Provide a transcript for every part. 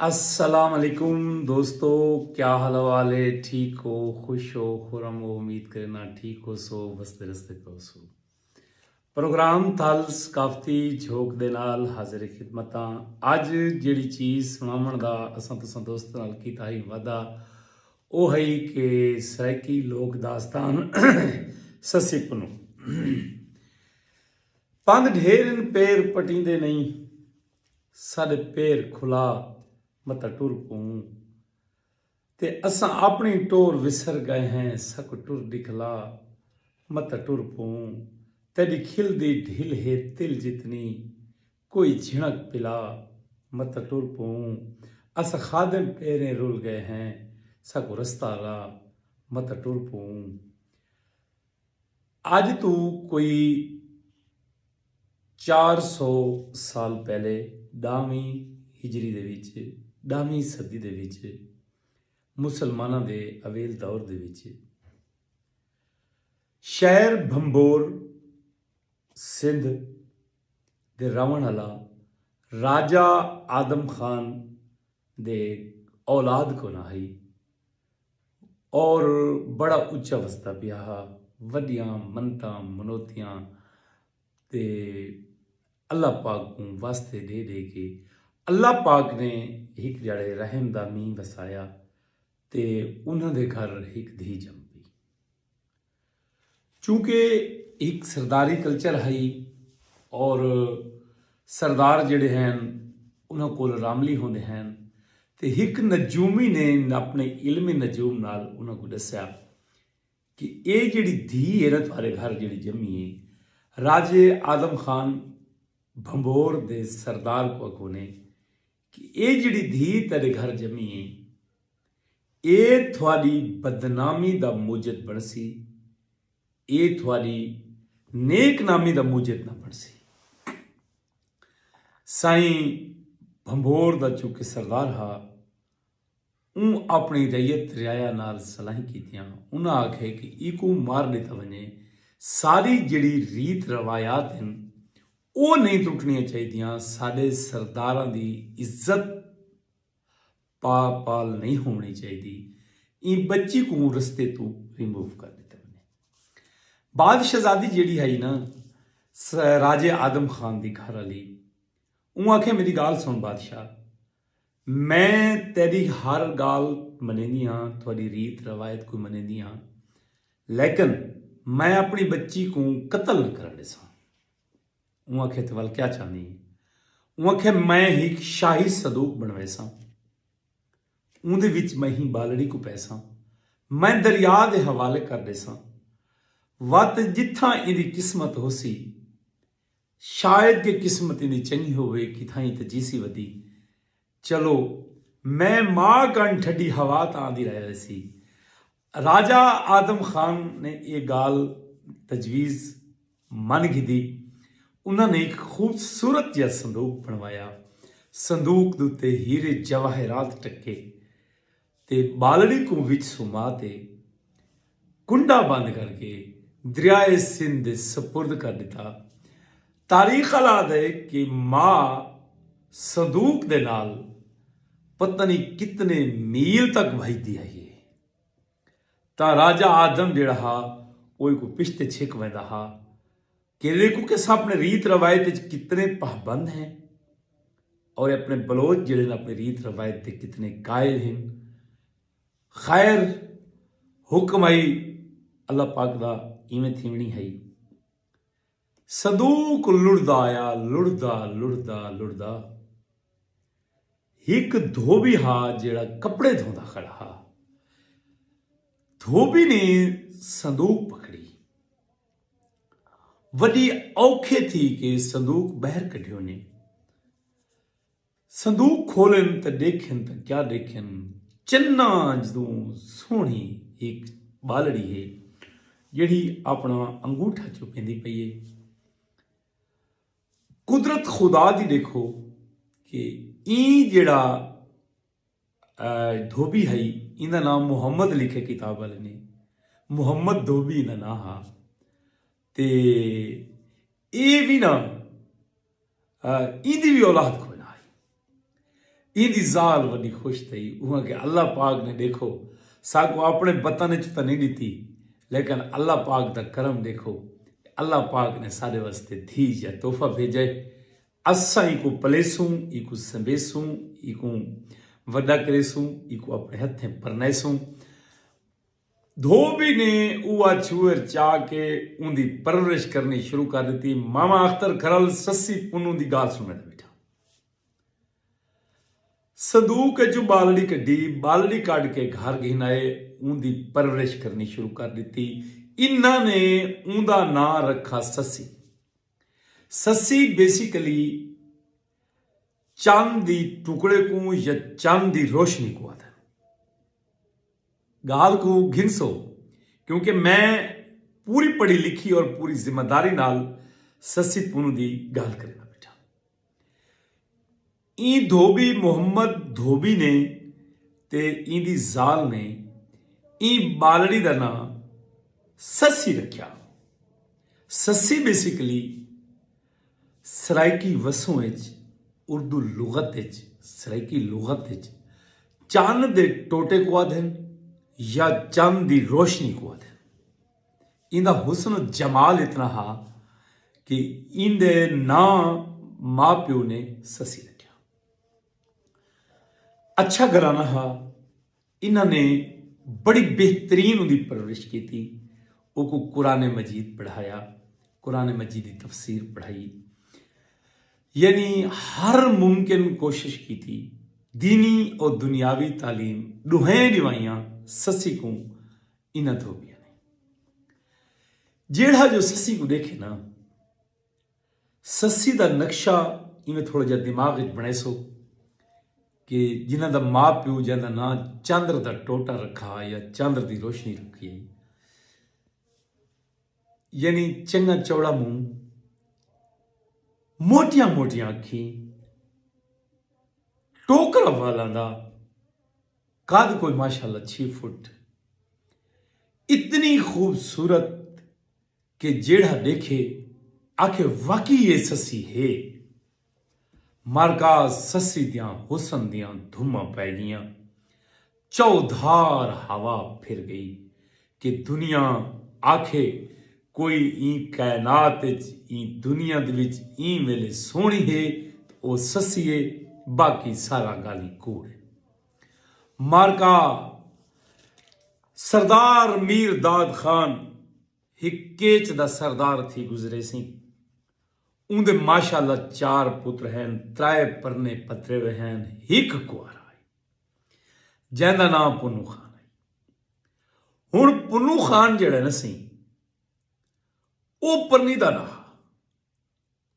अस्सलाम वालेकुम दोस्तों, क्या हाल वाले? ठीक हो, खुश हो, खुरम हो? उम्मीद करना ठीक हो सो बसते रस्ते कहो सो। प्रोग्राम थल सकाफती झोंक दे नाल हाजिर खिदमतां। अज जिहड़ी चीज़ सुनावण दा असां तुसां दोस्तां नाल कीता ही वादा ਉਹ है कि सराइकी लोक दास्तान सस्सी पनू पंध ढेर पैर पटींदे नहीं साडे पैर खुला मत टुर पऊं ते असां अपनी टोर विसर गए हैं सक टुर दिखला मत टुर पऊं तेरी खिलदी ढिल है तिल जितनी कोई झिणक पिला मत टुर पऊं अस खादम पैरें रुल गए हैं सको रस्ता ला मत टुर पऊं। अज तू कोई 400 साल पहले 10वीं हिजरी ਦੇ ਵਿੱਚ 10ਵੀਂ ਸਦੀ ਦੇ ਵਿੱਚ ਮੁਸਲਮਾਨਾਂ ਦੇ ਅਵੇਲ ਦੌਰ ਦੇ ਵਿੱਚ ਸ਼ਹਿਰ ਭੰਬੋਰ ਸਿੰਧ ਦੇ ਰਹਿਣ ਵਾਲਾ ਰਾਜਾ ਆਦਮ ਖਾਨ ਦੇ औलाद को ना ही और बड़ा उच्चा वसता पिया वड्डियां मनतां मनोतियां ते अल्लाह पाक को वास्ते दे दे के अल्लाह पाक ने एक जड़े रहम दा मींह वसाया ते उन्हां दे घर एक धी जम पई। चूंकि एक सरदारी कल्चर है और सरदार जिहड़े हैं उन्हां कोल रामली होंदे हैं ते एक नजूमी ने अपने इल्मी नजूम नाल उन्हां को दस्या कि ये जिहड़ी धी है ना तुहाडे घर जिहड़ी जम्मी है राजे आदम खान भंबोर दे सरदार को आखो ने कि ये जिहड़ी धी तेरे घर जम्मी है ये थोड़ी बदनामी दा मूजद बनसी ये थोड़ी नेक नामी दा मूजद ना बनसी। साईं भंबोर दा चूंकि सरदार हा अपनी रैयत रियाया नाल सलाही कीतियां उन्हें आखे कि इको मार दिता वने सारी जिहड़ी रीत रवायात हैं वो नहीं टुटनियां चाहिए साडे सरदारां दी इज्जत पाल नहीं होनी चाहिए ई बच्ची को रस्ते तो रिमूव कर दिता वने। बाद शहजादी जिहड़ी है ना राजे आदम खान दी घर वाली वो आखे मेरी गाल सुन बादशाह मैं तेरी हर गाल मनेंदी हाँ थोड़ी रीत रवायत को मनेंदी हाँ लेकिन मैं अपनी बच्ची को कत्ल न करने सा। वो आखे तो वाल क्या चाहनी है वो आखे मैं एक शाही सदूक बनवे सा उहदे विच मैं ही बालड़ी को पैसा मैं दरिया दे हवाले कर दे सा वत जिथा इहदी किस्मत हो सी शायद कि किस्मत इहदी चंगी होवे कि थाई ते जीसी वधी चलो मैं मां कण ठड्डी हवा तां दी रहे सी। राजा आदम खान ने ये गाल तजवीज़ मन की दी उन्होंने एक खूबसूरत जिहा संदूक बनवाया संदूक दे उत्ते हीरे जवाहरात टके ते बालड़ी को विच सुमा ते कुंडा बंद करके दरियाए सिंध दे सपुर्द कर दिता। तारीख अला दे कि मां संदूक दे नाल पता नहीं कितने मील तक भजदी है ये ता राजा आदम जिहड़ा हा वो को पिछते छिक वैंदा हा कि देखो कि अपने रीत रवायत कितने पाबंद हैं और अपने बलोच जिहड़े ने अपनी रीत रवायत के कितने कायल हैं। खैर हुक्म आई अल्लाह पाक दा इवें थीवनी है संदूक लुड़दा आया लुड़दा लुड़दा लुड़दा एक धोबी हा जिहड़ा कपड़े धोंदा खड़ा हा। धोबी ने संदूक पकड़ी वडी औखे थी कि संदूक बहर कढियो ने संदूक खोलन तो देखन तो क्या देखन चन्ना जदों सोहनी एक बालड़ी है जिहड़ी अपना अंगूठा चुपेंदी पई है। कुदरत खुदा दी देखो कि ई जिहड़ा धोबी है इनका नाम मुहम्मद लिखे किताब वाले ने मुहम्मद धोबी इनका नाम हा ते ये भी ना इंदी भी औलाद कोई ना आई इंदी जाल वॾी खुश थी उहा कि अल्लाह पाक ने देखो साको अपने वतन च तो नहीं दी लेकिन अल्लाह पाक का करम देखो अल्लाह पाक ने सारे वास्ते धीज या तोहफा भेजे असा इको पलेसूं इको संभेसूं इको वॾा करेसूं इको अपने हथें परनेसूं धोबी ने उहा छुअर चाह के उनकी परवरिश करनी शुरू कर दी मामा अख्तर खरल ससी पुनू की गाल सुनने बैठा संदूक चो बालड़ी कढ़ी बालड़ी कढ़ के घर गिनाए उनकी परवरिश करनी शुरू कर दी इन्होंने उनका नाम रखा ससी ससी बेसिकली चंद की टुकड़े को या चंद की रोशनी को आता गाल को घिनसो क्योंकि मैं पूरी पढ़ी लिखी और पूरी जिम्मेदारी नाल ससी पुनू की गाल करेगा बेटा ई धोबी मुहम्मद धोबी ने ते इंदी जाल ने ई बालड़ी का नाम ससी रखा ससी बेसिकली सराइकी वसों उर्दू लुगत सराइकी लुगत चंद दे टोटे को आदन या चंद की रोशनी को आदन इंदा हुस्न जमाल इतना हा कि इंदे ना माँ प्यो ने ससी रखा अच्छा घराना हा इन्होंने बड़ी बेहतरीन उनकी परवरिश की थी को कुरान मजीद पढ़ाया कुरान मजीद की तफसीर पढ़ाई यानी हर मुमकिन कोशिश की थी दीनी और दुनियावी तालीम दुहें दिवाइयां ससी को इन्हें धोबिया ने जेड़ा जो ससी को देखे ना ससी का नक्शा इवें थोड़ा जा दिमाग बने सो कि जिन्हों का माँ प्यो जिन्होंने ना चंद्र का टोटा रखा या चंद्र की रोशनी रखी यानी चंगा चौड़ा मुंह मोटिया मोटिया अखी टोकरा वाला दा कद कोई माशाल्लाह 6 फुट इतनी खूबसूरत कि जेड़ा देखे आखे वाकई ये ससी है मारका ससी दियां हुसन दियां धुमा पै गईयां चौधार हवा फिर गई कि दुनिया आखे कोई ई कायनात ई दुनिया दे विच ई वेले सोहनी है वो ससी है बाकी सारा गाली कूड़ है मारका सरदार मीर दाद खान हिकेच दा सरदार थी गुजरे सी उनके माशाल्लाह 4 पुत्र हैं 3 परने पतरे हुए हैं हिक कुआरा है जिंदा नाम पुन्नू खान है हुण पुन्नू खान जेड़ा न सी वो परनी का ना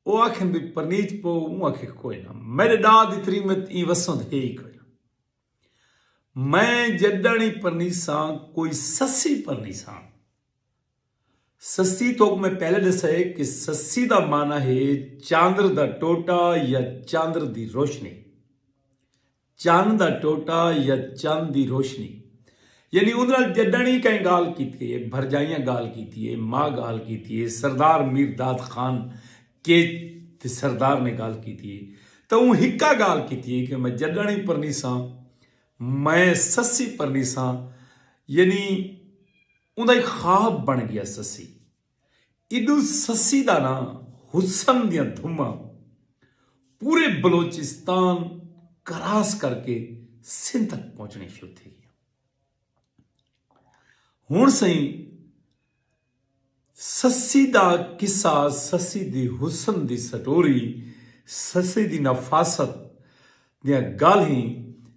वो आखन भी परनीच पो हूँ आखे कोई ना मेरे दाद इतनी में ई वसों है ही कोई ना मैं जदनी परनी सा कोई ससी परनी सा ससी तो मैं पहले दसा है कि ससी का माना है चांद्र का टोटा या चांद्र की रोशनी चंद का टोटा या चंद की रोशनी यानी उन्होंने जडनी कहीं गाल की है भरजाइयां गाल की है माँ गाल की है सरदार मीर दाद खान के सरदार ने गाल की है तो वो हिक्का गाल की है कि मैं जडनी परनी सा मैं ससी परनी सा यानी उनका एक ख्वाब बन गया ससी इदू ससी का ना हुसन दियां धुमा पूरे बलोचिस्तान क्रॉस करके सिंध तक पहुंचनी शुरू थी हुण सही ससी दा किस्सा ससी दी हुसन दी सटोरी ससी दी नफासत दियां गाल्हीं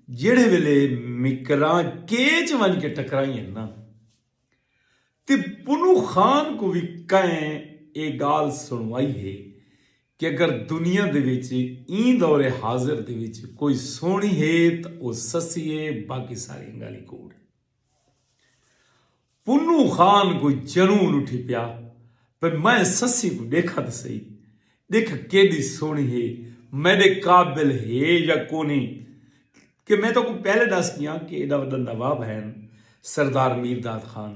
जेड़े वेले मिकरां केच वन के टकराई ना ते पुन्नू खान को भी कहें ये गाल सुनवाई है कि अगर दुनिया दे विच ई दौरे हाजिर दे विच कोई सोहनी है तो वो ससी है बाकी सारी गाली कूड़ पुन्नू खान को जनून उठी पिया पर मैं ससी को देखा तो सही देख केदी सोहनी है मेरे काबिल है या कोनी कि मैं तो को पहले दस किया कि एडा वड्डा नवाब है सरदार मीर दाद खान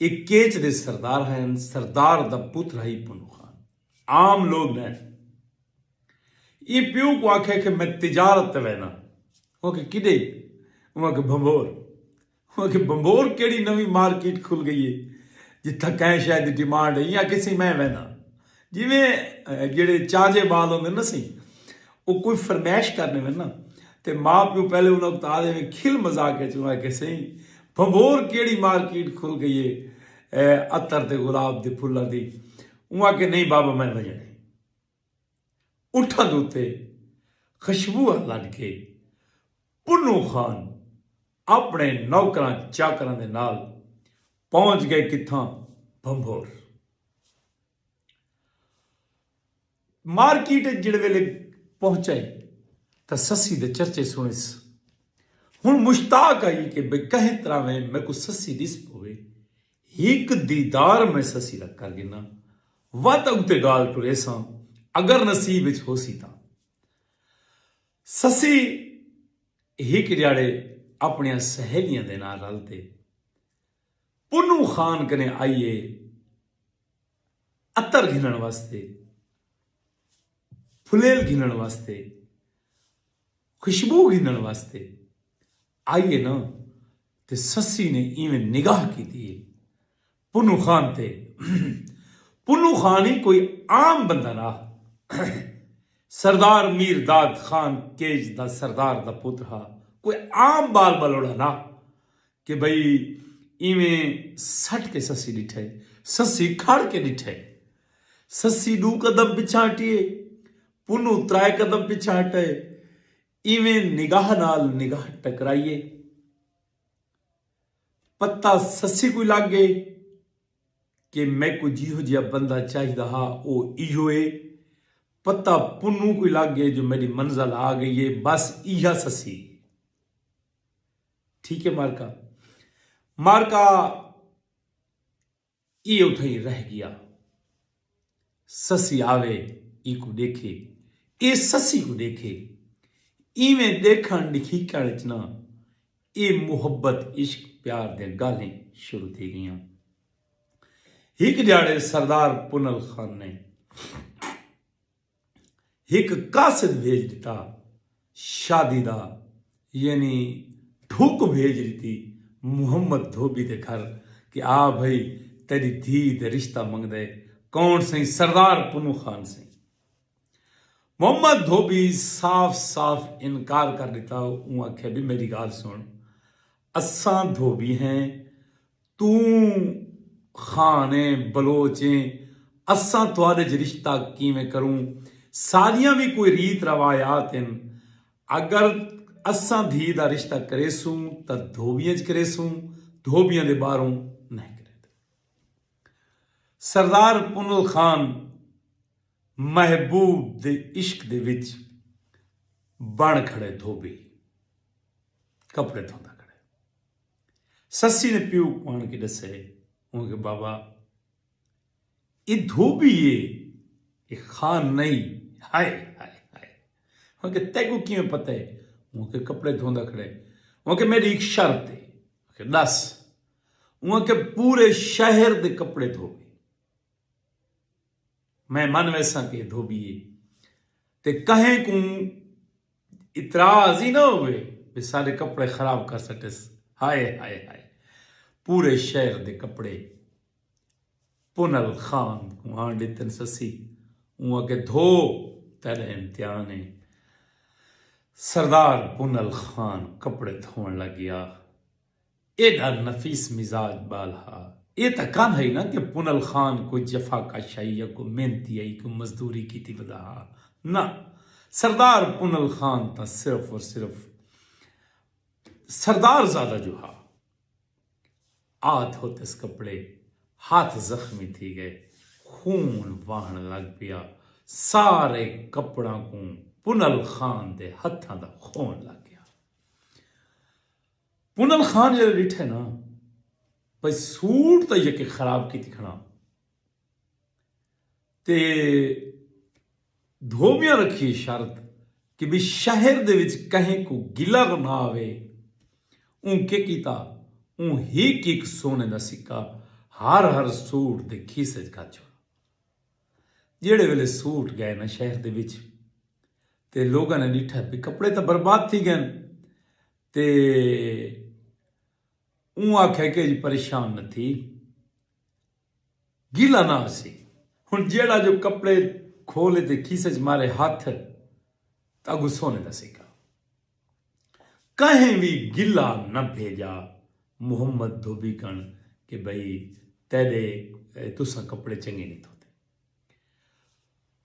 एक केच दे सरदार हैं सरदार दा पुत्र है पुन्नू खान आम लोग ने ये प्यो को आखे कि मैं तिजारत वैना कि किडे उनके भंबोर कि भंबोर केड़ी नवी मार्केट खुल गई है जिथा कहें शायद डिमांड है या किसी मैं वहना जिमें जेड़े चाजे बाल होंगे ना सी वो कोई फरमैश करने में ना तो माँ प्यो पहले उन्होंने बता दे खिल मजाक है चुना कि सही भंबोर केड़ी मार्केट खुल गई है अतर ते गुलाब दे फुल्लां दी उहाँ के नहीं बाबा मैं वजने उठा दूते खुशबू लग के पुन्नू खान अपने नौकरां चाकरां दे नाल पहुंच गए कित्थां भंबोर मार्केट जिहड़े वेले पहुंचे तो सस्सी दे चर्चे सुने हुण मुश्ताक आई कि बई कहे तरह में मैं को सस्सी दिस पवे एक दीदार में सस्सी दा कर गिना वत उते गाल टुरे सां अगर नसीब विच होसी तां सस्सी एक ध्याड़े अपनिया सहेलियां दे नाल रलते पुन्नू खान कने आइए अतर घिनण वास्ते फुलेल घिनण वास्ते खुशबू घिनण वास्ते आइए ना ते सस्सी ने इवें निगाह की थी पुन्नू खान ते पुन्नू खान ही कोई आम बंदा ना सरदार मीर दाद खान केज दा सरदार दा पुत्र हा कोई आम बाल बलोड़ा ना कि भाई इवें सट के सस्सी डिठे सस्सी खड़ के डिठे सस्सी 2 कदम पिछा हटिए पुन्नू 3 कदम पिछा हटे इवें निगाह नाल निगाह टकराइए पत्ता सस्सी कोई लग गए कि मैं को जिहो जिहा बंदा चाहिदा हा ओ इहो है पत्ता पुन्नू कोई लग गए जो मेरी मंजिल आ गई है बस इहा सस्सी ठीक है मारका ये उठे ही रह गया सस्सी आवे ई को देखे ये सस्सी को देखे इवें देखण लिखी करचना ये मुहब्बत इश्क प्यार दे गालें शुरू थी गई एक ध्याड़े सरदार पुनल खान ने एक कासिद भेज दिता शादी दा यानी ठुक भेज दी मुहम्मद धोबी दे घर कि आ भाई तेरी धी दे रिश्ता मंग दे कौन सही सरदार पुन्नू खान से मोहम्मद धोबी साफ साफ इनकार कर देता हूं आख्या भी मेरी गाल सुन असां धोबी हैं तू खाने बलोचे असां तुहाडे च रिश्ता किवें करूं सारियां भी कोई रीत रवायात हैं अगर असां धी दा रिश्ता करेसूं तो धोबियां च करेसूं धोबियां दे बाहरों नहीं करे सरदार पुन्नू खान महबूब दे इश्क दे विच बण खड़े धोबी कपड़े धोंदा खड़े सस्सी ने प्यू आन के दसे उनके बाबा ये धोबी ये खान नहीं हाय हाय हाय उनके तेगू किवें पता है उनके कपड़े धोंदा खड़े उनके मेरी एक शर्त है दस उनके पूरे शहर दे कपड़े धोबे मैं मन वैसा के धोबीए ते कहें को इतराज ही ना हुए वे सारे कपड़े खराब कर सके हाय हाय हाय पूरे शहर दे कपड़े पुनल खान को आन देतन ससी उहाँ के धो तेरे इम्तिहान है सरदार पुनल खान कपड़े धोन लग गया एडा नफीस मिजाज बाल हा ये तो कान है ना कि पुनल खान कोई जफा का शाही या कोई मेहनती आई कोई मजदूरी की थी बदा ना सरदार पुनल खान था सिर्फ और सिर्फ सरदार ज्यादा जो हा आत होते इस कपड़े हाथ जख्मी थी गए खून वाहन लग पिया सारे कपड़ा को पुनल खान दे हथा दा खून लग गया पुनल खान जो डिठे ना भाई सूट तो यके खराब की खड़ा ते धोबियां रखी शर्त कि भी शहर दे विच कहीं को गिला ना आवे उनके कीता उन एक सोने का सिक्का हर सूट दे खीसे का छोड़ा जेड़े वेले सूट गए ना शहर दे विच ते लोगों ने डिठा भी कपड़े तो बर्बाद थी गए ते ऊँ आख्या कि जी परेशान न थी, गिला ना सी। हुण जेड़ा जो कपड़े खोले ते खीसे च मारे हाथ तागू सोने दा सिक्का, कहीं भी गिला न भेजा मुहम्मद धोबी कण कि भाई तेरे तुसा कपड़े चंगे नहीं धोते।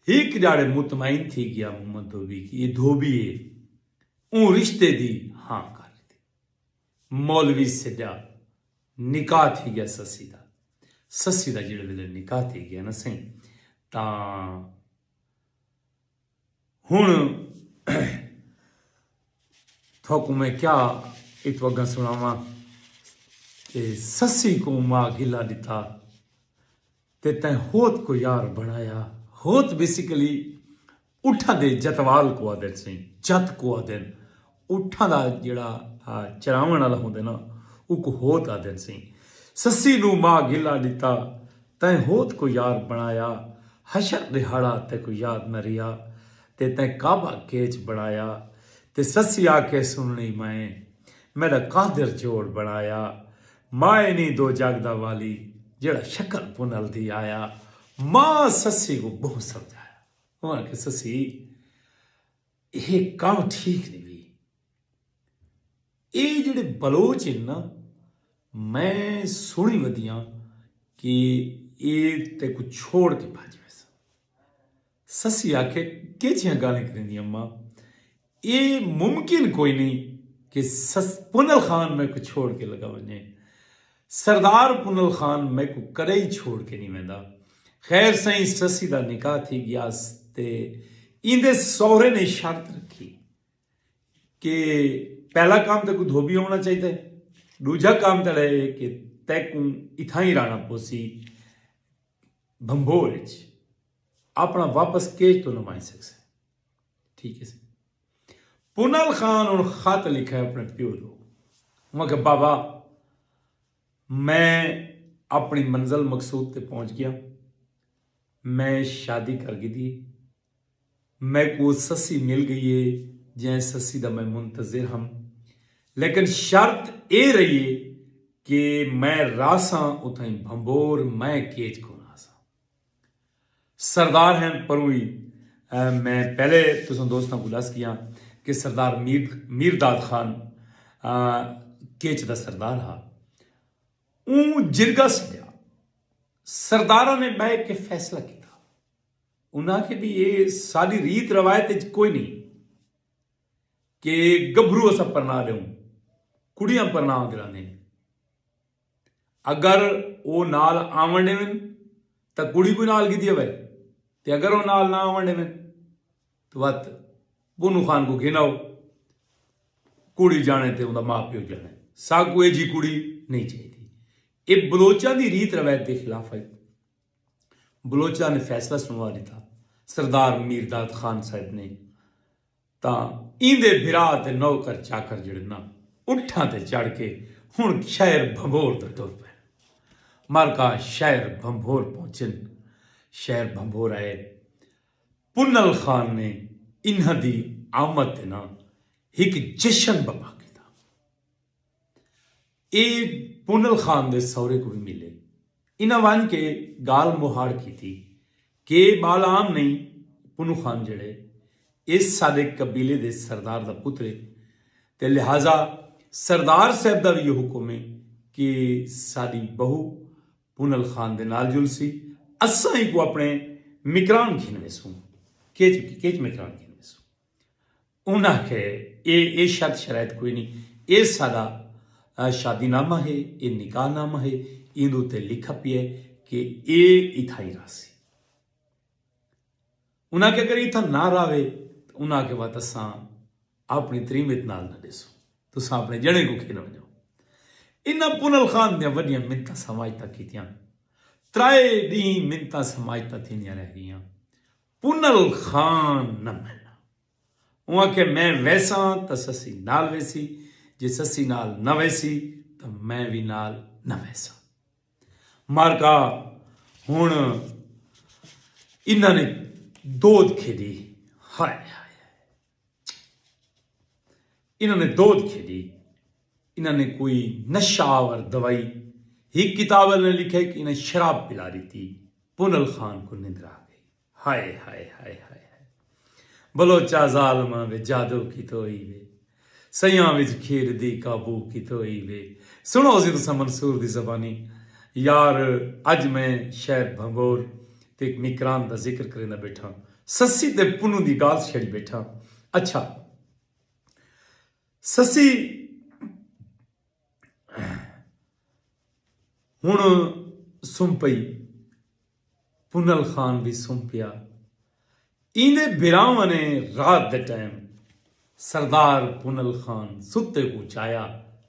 एक जाड़े मुतमईन थी गया मोहम्मद धोबी की ये धोबी है ऊँ रिश्ते दी हाँ कर दी। मौलवी सिद्धा निकाह थी गया ससी दा जिहड़े वेले निकाह थी गया ना सही तां हुण थोकू मैं क्या इत वगा सुनावा कि ससी को मां गिला दिता ते तैं होत को यार बनाया। होत बेसिकली उठा दे जतवाल को आदन सी, जत को आदन उठा दा जिहड़ा चरावण वाला होंदे ना उको होत आदन सी। ससी नू मां गिला दिता तैं होत को यार बनाया। हशर दिहाड़ा ते को याद न रिया ते तैं काबा केच बनाया। ते ससी आके सुननी मैं मेरा कादिर जोड़ बनाया। माए नी दो जागदा वाली जेड़ा शक्ल पुनल दी आया। मां ससी को बहुत समझाया, उन्हें कि ससी ये काम ठीक नहीं हुई। ये जेड़े बलोच है ना मैं सुनी वधियां कि ये ते को छोड़ के भाज वैसा। ससी आखे केचियां गालें करेंदी अम्मा, ये मुमकिन कोई नहीं कि पुनल खान मैं को छोड़ के लगा वने। सरदार पुनल खान मैं को करे ही छोड़ के नहीं वेंदा। खैर सही ससी दा निकाह थी गया ते इंदे सौहरे ने शर्त रखी कि पहला काम तो को धोबी होना चाहिए, दूजा काम तो है कि तैकू इथा ही रहना पोसी भंबोर अपना वापस केज तो नमाई सकसे। ठीक है। पुनल खान और खत लिखा है अपने प्यो को, वहां के बाबा मैं अपनी मंजिल मकसूद ते पहुंच गया, मैं शादी कर गई थी, मैं को ससी मिल गई है जै ससी दा मैं मुंतजिर हम, लेकिन शर्त ये रही है कि मैं रासा उथाई भंबोर मैं केज को रासा। सरदार हैं पर हुई मैं पहले तुम दोस्तों को दस किया कि सरदार मीरदाद खान केच दा सरदार हा। ऊँ जिरगा सजा सरदारा ने बह के फैसला किया, उन्हें के भी ये सारी रीत रवायत कोई नहीं कि गभरू असा परना देऊं कुड़ियां परना दिलाने। अगर वो नाल आवण देवन तो कुड़ी को नाल की दिए ते अगर वो नाल ना आवण देवन तो बात बुनू खान को घिनाओ, कुड़ी जाने ते उनका मां प्यो जाने, साकू ये जी कुड़ी नहीं चाहिए। ये बलोचा की रीत रवायत के खिलाफ है। बलोचा ने फैसला सुनवा दिता सरदार मीरदाद खान साहब ने, ता इंदे बिरा ते नौकर चाकर जिहड़े ना उठा ते चढ़ के हुण शहर भंबोर दा तुर पे। मारका शहर भंबोर पहुंचन, शहर भंबोर आए। पुनल खान ने इन्हां दी आमद ते ना एक जश्न बपा किया। ये पुनल खान दे सौरे को भी मिले, इन्हां वन के गाल मुहाड़ की थी कि बाल आम नहीं, पुनू खान जड़े इस सादे कबीले दे सरदार दा पुत्र ते लिहाजा सरदार साहब दा भी ये हुक्म है कि साडी बहू पुनल खान दे नाल जुलसी, असा ही को अपने मिकरान घिनवे सूं, केच मिकरान घिनवे सूं। उन्हें के ये शर्त शरायत कोई नहीं, ये सादा शादीनामा है, ये निकाहनामा है, इंदू ते लिखा पिए कि ये इथा ही रासी। उन्हें के अगर इथा ना रावे तो उन्हें के बाद असा अपनी त्रीमित नाल ना देसो, तुसा अपने जने को खेल वजो। इन्हां पुनल खान दियां वड्डियां मिन्नतां समाजतां कीतियां, त्राए डी मिन्नतां समाजतां थींदियां रह गईयां। पुनल खान न मना, उहाँ के मैं वैसा तो ससी नाल वैसी, जे ससी नाल न वैसी तो मैं भी नाल न वैसा। मारका हुण इन्होंने दोद खेदी, हाय हाय इन्होंने दोद खेदी इन्होंने कोई नशावर दवाई ही किताब ने लिखा कि इन्हें शराब पिला रही थी। पुनल खान को निंद्र आ गई। हाय हाय हाय हाय हाय, बलोचा जालमा वे जादू की तोई वे, सयां विच खीर दी काबू की तोई वे। सुनो जी तुसा मंसूर दी जबानी। यार अज मैं शहर भंगोर ते मिकरान दा जिक्र करना बैठा, सस्सी ते पुनू दी गाल छड़ी बैठा। अच्छा, सस्सी हुण सुम पई, पुनल खान भी सुम पिया। इंदे बिराव ने रात दे टाइम सरदार पुनल खान सुते को चाया,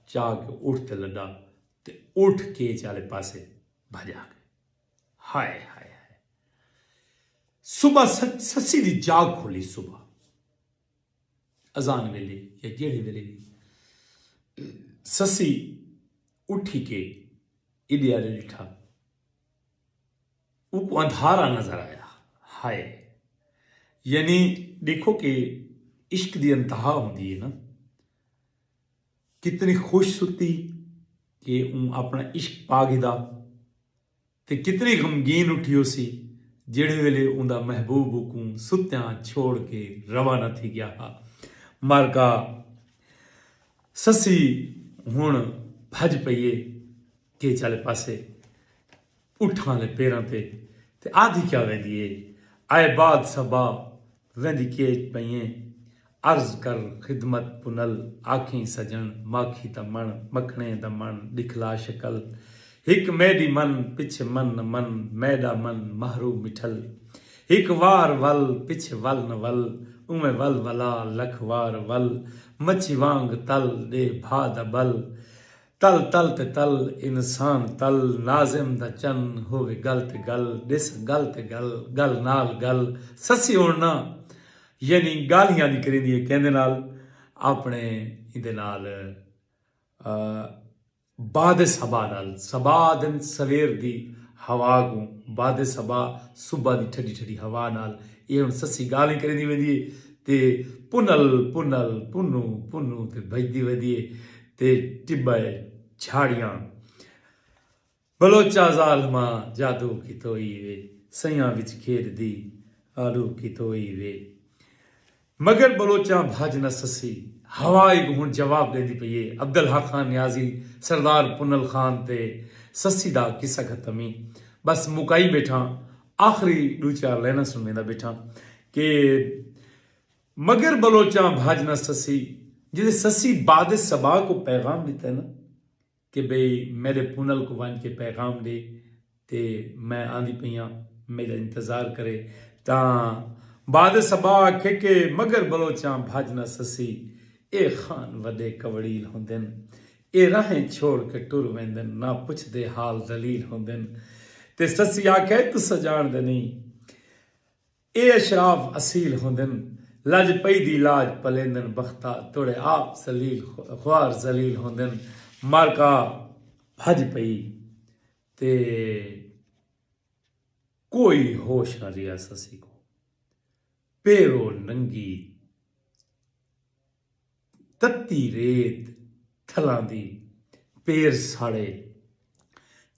चाह के उठते लड़ा ते उठ के चाले पासे भजा गए। हाय हाय हाय, सुबह सस्सी दी जाग खुली। सुबह अजान वेले या जेड़े वेले सस्सी उठी के इधे आले लिठा, उनको अंधारा नजर आया। हाय, यानी देखो कि इश्क दी इंतहा होंदी है ना, कितनी खुश सुती कि अपना इश्क पा गिदा, ते कितनी गमगीन उठी उसी जेड़े वेले उनका महबूब को सुत्या छोड़ के रवाना थी गया हा। मारका ससी हुण भज पईए के चाले पासे उठा ले पैरों ते आधी क्या वेंदी है, आए बाद सबा वेंदी के पईए, अर्ज कर खिदमत पुनल, आखी सजन माखी तमण, मखने दमण दिखला शकल, हिक मैडी मन पिछ मन मन, मैडा मन महरू मिठल, हिक वार वल पिछ वल न वल, उमे वल वला लखवार वल, मच्छी वांग तल दे भाद बल, तल तल ते तल इंसान तल, नाजिम दा चन होवे गल ते गल, दिस गल ते गल, गल नाल गल। ससी होना यानी गालियां नहीं करेंदी है, कहंदे नाल अपने इहदे नाल बाद सबा नाल, सबा दिन सवेर दी हवा को बाद सबा सुबह दी ठंडी ठंडी हवा नाल ये हुण ससी गाली करेंदी वेंदी है ते पुनल पुनल पुन्नू पुन्नू ते भजदी वेंदी है ते टिब्बे झाड़ियां, बलोचा जालमा जादू की तोई वे, सयां विच खेर दी आलू की तोई वे। मगर बलोचा भज न ससी, हवाई को हुण जवाब देंदी पई है। अब्दुल हक खान न्याजी, सरदार पुनल खान ते ससी दा किस्सा खत्म ही, बस मुकाई बैठा। आखिरी दो चार लाइनां सुनदा बैठा कि मगर बलोचा भज न ससी, जिसे ससी बाद सबा को पैगाम दिता है ना कि भाई मेरे पुनल को वन के पैगाम दे ते मैं आंदी पईयां मेरा इंतजार करे, ता बाद सबा आखे के मगर बलोचा भज न ससी, ए खान वडे कवड़ील होंदन, ए राहें छोड़ के टुर वेंदन, ना पुछदे हाल दलील होंदन। ते ससी आखे तुस जाणदे नहीं, ए अशराफ असील होंदन, लज पई दी लाज पलेंदन बख्ता, तोड़े आप जलील ख्वार जलील होंदन। मारका भज पई ते कोई होश न रिया ससी को, पेरो नंगी तत्ती रेत थलां दी, पैर साड़े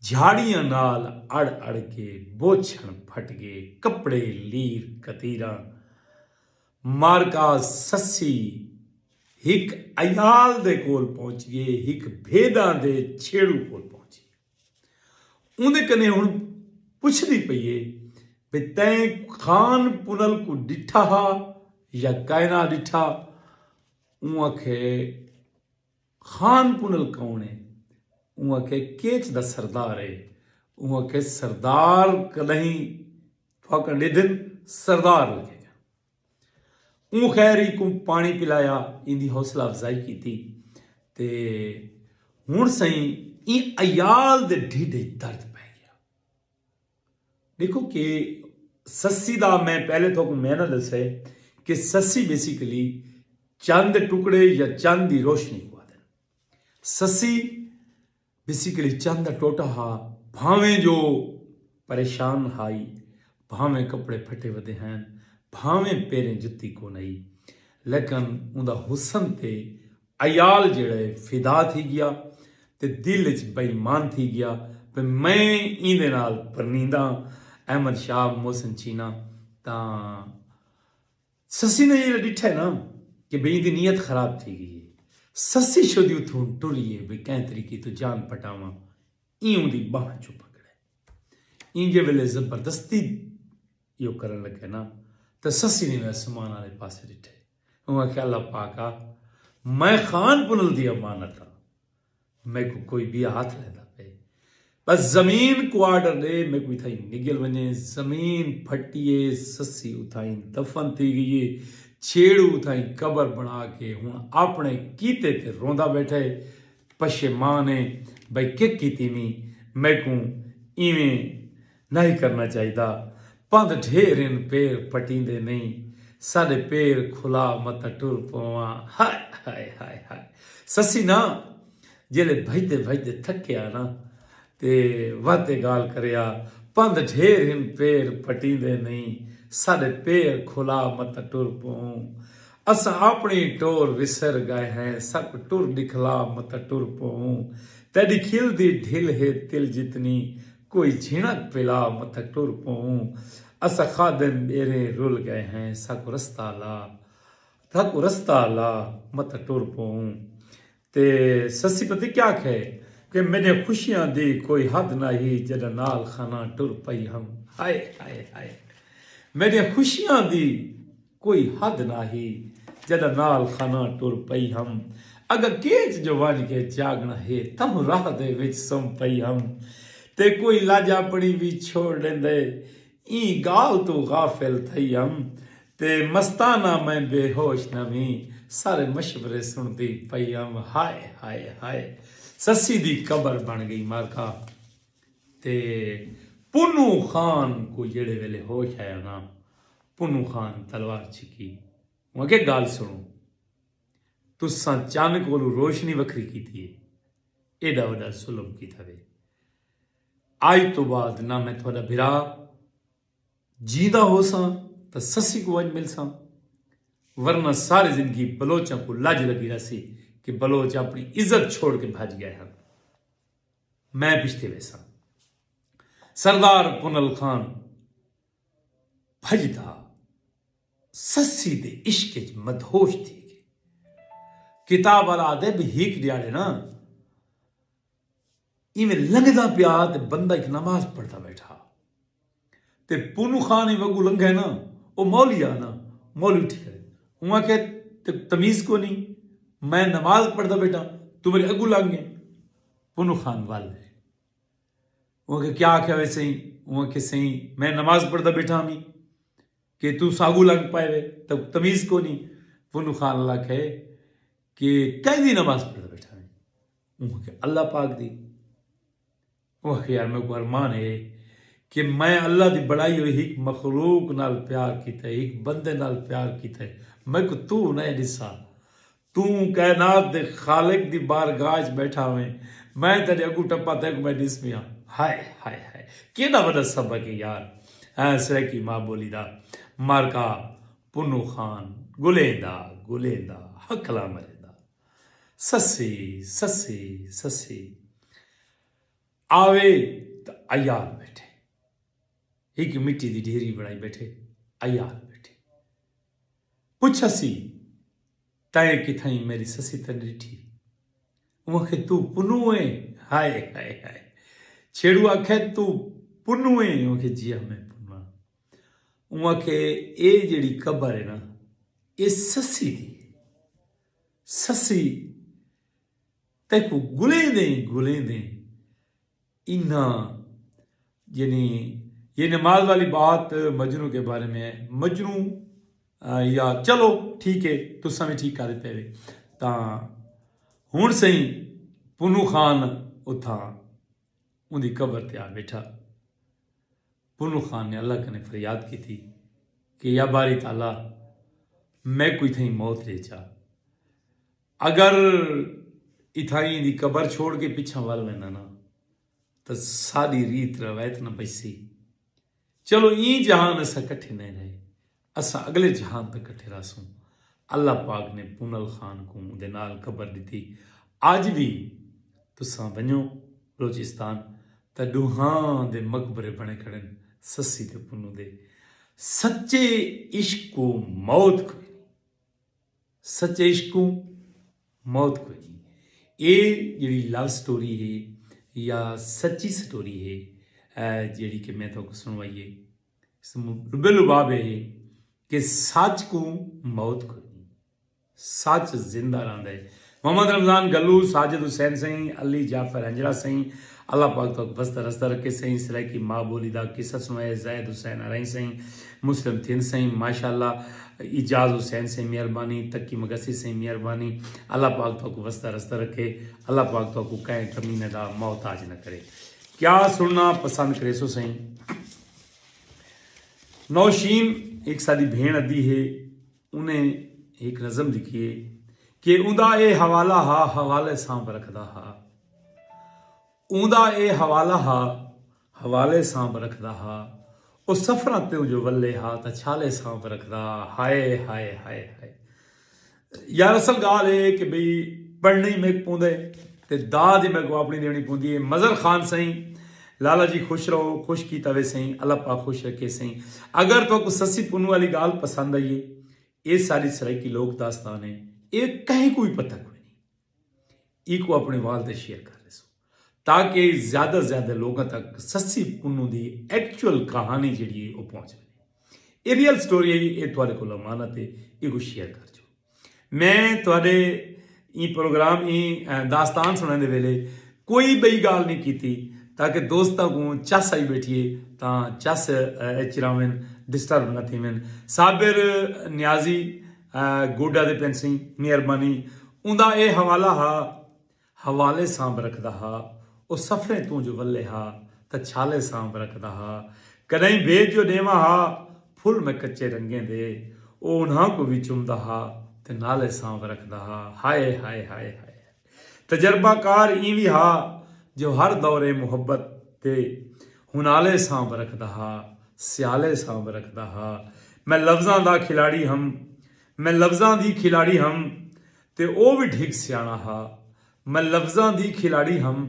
झाड़ियां नाल अड़ अड़ के बोछण फट गए, कपड़े लीर कतीरा। मारका ससी हिक अयाल दे कोल पहुंच गए, हिक भेदां दे छेड़ू कोल पहुंची। उंदे कने हुण पुछदी पई है भी तैं खान पुनल को डिठा हा या कायना डिठा। ऊं आखे खान पुनल कौन है, ऊं आखे केच दा सरदार है। ऊं आखे सरदार कदहीं फाकन दिन सरदार लगेगा। ऊं खैर ही को पानी पिलाया, इंदी हौसला अफजाई की थी ते हुण सही इन अयाल दे ढीडे दर्द पै गया। देखो कि ससी दा मैं पहले तो मैं ना दसे कि ससी बेसिकली चंद टुकड़े या चंद की रोशनी हुआ देन। ससी बेसिकली चंद दा टोटा हा, भावें जो परेशान हाई, भावें कपड़े फटे वदे हैं, भावें पैरें जुत्ती को नहीं, लेकिन उनका हुसन ते अयाल जड़ा फिदा थी गया ते दिल च बेईमान थी गया भी मैं इंदे नाल परनींदा अहमद शाह मोहसिन चीना। तां ससी ने ये डिठा है ना कि बई दी नीयत खराब थी गई है। ससी शुदी उथों टुरिए भी कैं तरीके तो जान पटावा ईं दी बाह चो पकड़े इंजे वेले जबरदस्ती यो करन लगे ना तो ससी ने आसमान वाले पासे डिठे उन्हें क्या अल्लाह पाका मैं खान पुनल दी अमानत हाँ मैं को कोई भी हाथ लेता पे बस जमीन को आर्डर दे मैं कोई थाई निगल वने जमीन फटिए ससी उठाई दफन थी गई छेड़ू उठाई कबर बना के हूँ अपने कीते ते रोंदा बैठे पशेमान है भाई के कीती मी मैं को इवें नहीं करना चाहिए पंध ढेर इन पैर पटींदे नहीं साडे पैर खुला मत टुर पवा हाय हाय हाय हाय ससी ना जेले भजते भजते थकिया ना ते वाते गाल करिया पंध ढेर इन पैर पटींदे नहीं साडे पैर खुला मत टुर पऊं असां अपनी टोर विसर गए हैं सब टुर दिखला मत टुर पऊं तेरी खिलदी ढिल है तिल जितनी कोई झिणक पिला मत टुर पऊं असा खादन मेरे रुल गए हैं सको रस्ता ला मत टुर पऊं ते ससी पति क्या कहे कि मैंने खुशियां दी कोई हद नहीं जद नाल खाना टुर पई हम हाय हाय हाय मेरे खुशियां दी कोई हद नहीं जद नाल खाना टुर पई हम अगर केच जो वज के जागना है तम राह दे विच सम पई हम ते कोई लाजा पड़ी भी छोड़ लेंदे ई गाल तो गाफिल थई हम ते मस्ताना मैं बेहोश नवी सारे मशवरे सुनती पई हम हाय हाय हाय ससी दी कबर बन गई मारका ते पुन्नू खान को जेड़े वेले होश आया ना पुन्नू खान तलवार छिकी वहां के गाल सुनो तुसा चंद कोलू रोशनी वखरी की थी एडा वडा जुल्म की वे आज तो बाद ना मैं थोड़ा बिरा जीदा हो सा तो ससी को अज मिल सा वरना सारी जिंदगी बलोचा को लाज लगी रसी कि बलोच अपनी इज्जत छोड़ के भाज गए हैं मैं पिछते वैसा सरदार पुनल खान भजदा ससी दे इश्क मदहोश थी किताब वाला आदे भी हीक दियाड़े ना इवें लंघदा पिया ते बंदा एक नमाज पढ़ता बैठा ते पुनू खान ही वगू लंघे ना वो मौलिया ना मौली ठीक है वहां के तमीज को नहीं मैं नमाज पढ़ता बैठा तू मेरे अगू लांगे पुनू खान वाल वहां के क्या आख्या वैसे ही वहां के सही मैं नमाज पढ़ता बैठा मी कि तू सागू लंघ पाए तब तमीज को नहीं पुनू खान लाखे कि कई दी नमाज पढ़ता बैठा है वहां के अल्लाह पाक दी वह यार मेरे को अरमान है कि मैं अल्लाह की बढ़ाई हुई एक मखलूक नाल प्यार किया एक बंदे नाल प्यार किया मैं को तू नहीं दिसा तू कायनात दे खालिक दी बारगाह बैठा हुए मैं तेरे अगू टप्पा तक मैं दिस मिया हाय हाय हाय केड़ा बड़ा सबक है यार ऐसे की माँ बोली दा मारका पुन्नू खान गुलेंदा गुलेंदा हकला मरेदा ससी ससी ससी आवे तो अयाल बैठे एक मिट्टी दी ढेरी बनाई बैठे अयाल बैठे पुछ सी तय किथाई मेरी ससी तन ॾिठी मूंखे तू पुनू है हाय हाय हाय छेड़ू आखे तू पुनू है मूंखे जी हाँ मैं पुनू मूंखे ए जड़ी कबर है ना ये ससी दी ससी तेको गुले दे इन्ना यानी ये नमाज वाली बात मजनू के बारे में है मजनू या चलो ठीक है तुसा भी ठीक कर देते वे ता हुण सही पुनू खान उथा उनकी कबर ते आ बैठा पुनू खान ने अल्लाह कने फरियाद की थी कि या बारी ताला मैं कोई थी मौत ले जा अगर इथाई दी कबर छोड़ के पीछा वाल वेंदा ना तो सारी रीत रवायत न बसी चलो ई जहान असा कट्ठे नहीं रहे असा अगले जहान तक कट्ठे रहसूं अल्लाह पाक ने पूनल खान को उहदे नाल खबर दी। अज भी तुसां वञो बलोचिस्तान तो डूहां दे मकबरे बने खड़े न सस्सी ते पुन्नू दे। सच्चे इश्क को मौत कोई नहीं, सच्चे इश्क को मौत कोई नहीं। ये जी लव स्टोरी है या सच्ची स्टोरी है जी कि मैं तो सुनवाइए लुबे है कि सच को मौत कोई नहीं, सच जिंदा रहा है। मोहम्मद रमज़ान गल्लू, साजिद हुसैन सही, अली जाफर अंजरा सही, अल्लाह पाक तो बस्ता रस्ता रखे सही, सराय की माँ बोली दा किस्सा सुनाए, जैद हुसैन अरई सही, मुस्लिम थिन सही, माशाल्लाह इजाज़ हुसैन से मेहरबानी, तक्की मगसी से मेहरबानी। अल्लाह पाक तो को बस्ता रस्ता रखे, अल्लाह पाक तो को कहीं कमीने दा मोहताज न करे। क्या सुनना पसंद करे सो सही। नौशीन एक साडी भेण अदी है, उन्हें एक नज़म लिखी है कि उंदा ए हवाला हा हवाले सांप रखदा हा, उंदा ए हवाला हा हवाले सांप रखदा हा, ओ सफरां ते जो वल्ले हा त छाले सांप रखदा। हाय हाय हाय हाय यार, असल गाल है कि बई पढ़ने ही में पौंदे ते दाद ही मेरे को अपनी देनी पौंदी है। मजर खान सही, लाला जी खुश रहो, खुश की तवे सही, अल्लाह पाक खुश रखे सही। अगर तो कुछ सस्सी पुन्नू वाली गाल पसंद आई है, ये सारी सराय की लोक दास्तान है, ये कहीं कोई पता कोई नहीं, इको अपने वाल से शेयर कर रहे सो ताकि ज्यादा से ज्यादा लोगों तक सस्सी पुन्नू की एक्चुअल कहानी जी है वो पहुँच पाए। ये रियल स्टोरी है, ये तुहाडे कोल अमानत है, इको शेयर कर जो। मैं तुहाडे प्रोग्राम दास्तान सुनाने वेले कोई बई गाल नहीं की ताकि दोस्तों को चस आई बैठिए तो चस चिरावन डिस्टर्ब न थीवन। साबिर न्याजी गोडा दे पेन सिंह मेहरबानी, उंदा ए हवाला हा हवाले सांभ रखदा हा, ओ सफरे तू जो वल्ले हा त छाले सांभ रखदा हा। कदई भेज जो देवा हा फुल में कच्चे रंगे दे, ओ उन्हां को भी चुमदा हा ते नाले सांभ रखदा हा। हाय हाय हाय हाय तजर्बाकार इवी हा जो हर दौरे मुहब्बत ते हुनाले सांभ रखदा हा, सियाले सांभ रखदा हा। मैं लफ्ज़ां दा खिलाड़ी हम, मैं लफ्ज़ां दी खिलाड़ी हम ते ओ भी ठीक सियाना हा। मैं लफ्ज़ां दी खिलाड़ी हम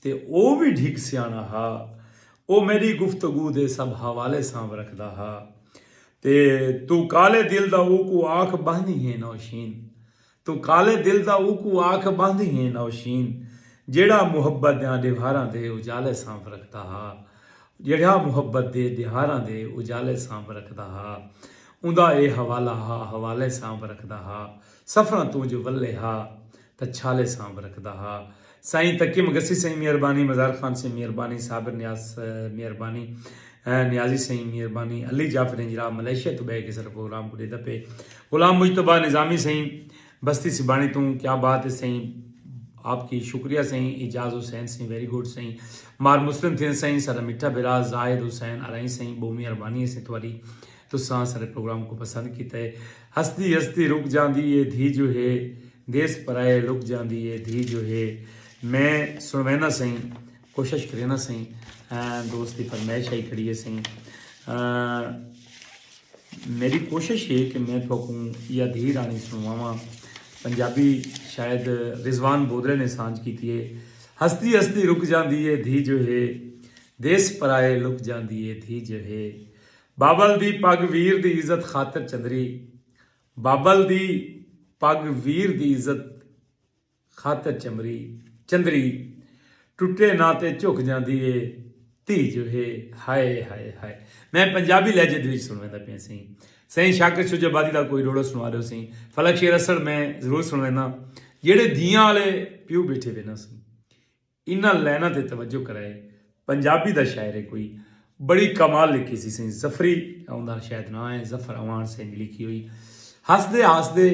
ते ओ भी ठीक सियाना हा। ओ मेरी गुफ्तगू दे सब हवाले सांभ रखदा हा। ते तू काले दिल दा ऊकू आँख बांधी है नौशीन, तू काले दिल दा ऊकू आँख बांधी है नौशीन, जेड़ा मुहब्बत दे दिहारां दे उजाले सांभ रखदा हा, जेड़ा मुहब्बत दे दिहारां दे उजाले सांभ रखदा हा। उंदा ए हवाला हा हवाले सांभ रखदा हा, सफरां तू जो वल्ले हा त छाले सांभ रखदा हा। साईं तकी मगसी सही मेहरबानी, मज़ार खान से मेहरबानी, साबिर न्याज मेहरबानी, न्याजी सही मेहरबानी, अली जाफर इंजरा मलेशिया तो बैग के सर प्रोग्राम को देता पे, गुलाम मुजतबा निज़ामी सही बस्ती सिबानी तू क्या बात है सही, आपकी शुक्रिया सही। इजाज़ हुसैन सही वेरी गुड सही, मार मुस्लिम थे सही, सर मिठा बिरा जायद हुसैन अरई सही बहुत मेहरबानी है तुम्हारी, तुसां सारे प्रोग्राम को पसंद किया है। हस्ती हस्ती रुक जाती है धी जो है, देश पराए लुक जाती है धी जो है। मैं सुनवैना सही कोशिश करेना सही, दोस्त की फरमाइश आई खड़ी है सही। मेरी कोशिश है कि मैं थोकूँ या धी रानी सुनवावा, पंजाबी शायद रिजवान बोदरे ने सांझ की थी। हस्ती हस्ती रुक जाती है धी जो है, देश पराए लुक जाती है धी जो है। बाबल दी पग वीर दी इज्जत खातर चंदरी, बाबल दी पग वीर दी इज्जत खातर चमरी चंदरी, टुटे नाते झुक जाती है धी जो है। हाय हाय हाय मैं पंजाबी लहजे दे सुनवांदा पिया सही। सही शाकिर शुजाबादी का कोई रोड़ा सुना रहे हो सही, फलक शेर असर मैं जरूर सुनवाना। जेड़े दियां वाले प्यू बैठे हुए ना सही, इन्हां लैना ते तवज्जो कराए। पंजाबी दा शायर है कोई बड़ी कमाल लिखी सी सही, जफरी आउंदा शायद ना है, जफर अवान से लिखी हुई। हसदे हसदे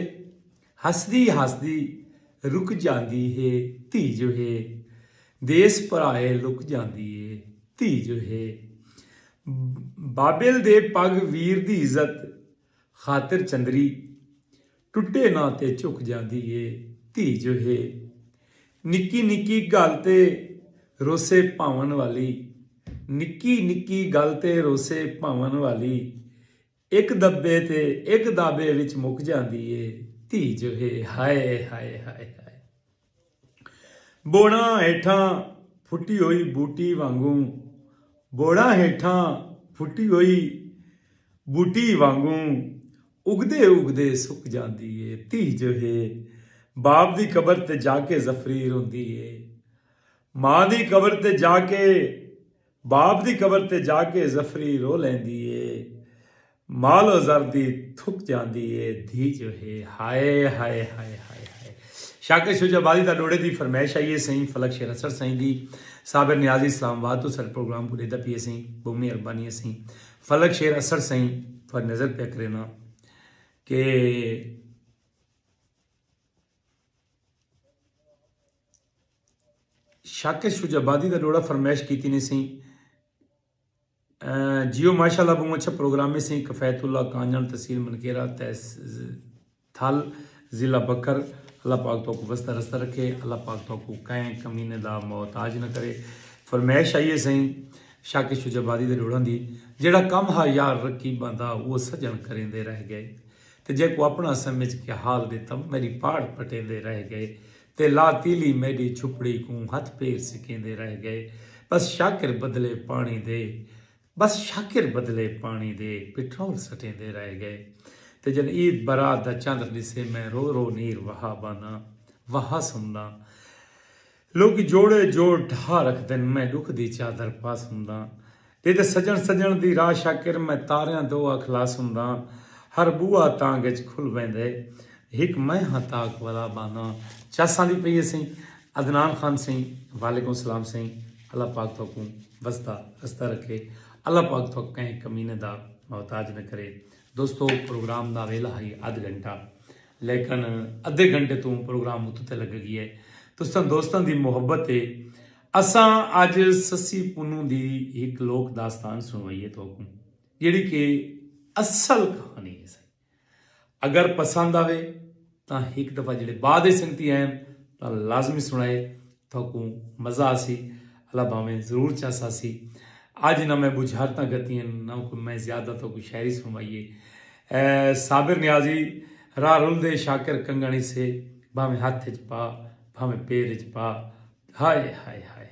हसदी हसदी रुक जाती है धी जो है, देश भराए लुक जाती है धी जो है। बाबिल दे पग वीर दी इज्जत खातिर चंदरी, टुटे ना ते झुक जाती है धी जो है। निक्की निक्की गल ते रोसे भावन वाली, निक्की निक्की गल ते रोसे भावन वाली, एक दब्बे ते एक दाबे विच मुक जाती है धी जो है हाय हाय हाय हाय। बोड़ा हेठां फुटी हुई बूटी वांगू, बोड़ा हेठां फुटी हुई बूटी वांगू, उगदे उगदे सुक जाती है धी जो है। बाप दी कबर ते जाके जफरी रोंदी है, मां दी कबर ते जाके, बाप दी कबर ते जाके जफरी रो लैंदी है। मालो जरदी थुक जाती है धी जो है हाय हाय हाय हाय हाय। शाकिर शुजाबादी दा डोड़े दी फरमाइश आई है सही फलक शेर असर सही दी साबिर नियाजी इस्लामाबाद तो सर प्रोग्राम पूरे दा पिए सही बहुत मेहरबानी है सही फलक शेर असर सही पर नजर पे करना कि शाकिर शुजाबादी दा डोड़ा फरमाइश की ने सही जियो माशाल्लाह बहुत अच्छा प्रोग्राम है सही कफैतुल्ला कांजन तहसील मनकेरा थल ज़िला बकर। अल्लाह पाक तो को वस्ता रस्ता रखे, अल्लाह पाक तो को कैं कमीने दा मोहताज न करे। फरमाइश आई है सही शाकिर शुजाबादी दे रोड़ां दी जेड़ा कम हा यार रकीबां दा वो सजन करेंदे रह गए ते जे को अपना समझ के हाल देता मेरी पाड़ पटेंदे रह गए ते ला तीली मेरी छुपड़ी को हथ पैर सिकेंदे रह गए। बस शाकिर बदले पानी दे, बस शाकिर बदले पानी दे पेट्रोल सटेंदे रह गए ते जन ईद बरात दा चंद दिसे मैं रो रो नीर वहा बाना वहा सुनदा लोग जोड़े जोड़ ढा रख दिन मैं दुख दी चादर पास हुंदा ते सजन सजन दी राह शाकिर मैं तारियां दो अखलास हुंदा हर बूआ तांग च खुल वेंदे हिक मैं हाँ ताक वाला बाना। चासां दी पई सही अदनान खान सही वालेकुम सलाम सही अल्लाह पाक तो को वस्ता रस्ता रखे, अल्लाह पाक तो कहीं कमीने दा मोहताज न करे। दोस्तों प्रोग्राम दा वेला है अध घंटा लेकिन अद्धे घंटे तो प्रोग्राम उत्ते लग गई है तुसां दोस्तां दी मोहब्बत है। असां अज ससी पुनू दी एक लोक दास्तान सुनवाइए तो जिहड़ी कि असल कहानी है। अगर पसंद आवे तो एक दफ़ा जिहड़े बाद संगती हैं तो लाजमी सुनाए तो मज़ा आसी अल्लाह भावें ज़रूर चासासी। आज ना मैं बुझारता गतियाँ ना को मैं ज़्यादा तो कोई शायरी सुनवाइए। साबिर नियाजी राह रुल दे शाकिर कंगणी से भावें हाथ च पा भावें पैर च पा हाय हाय हाय।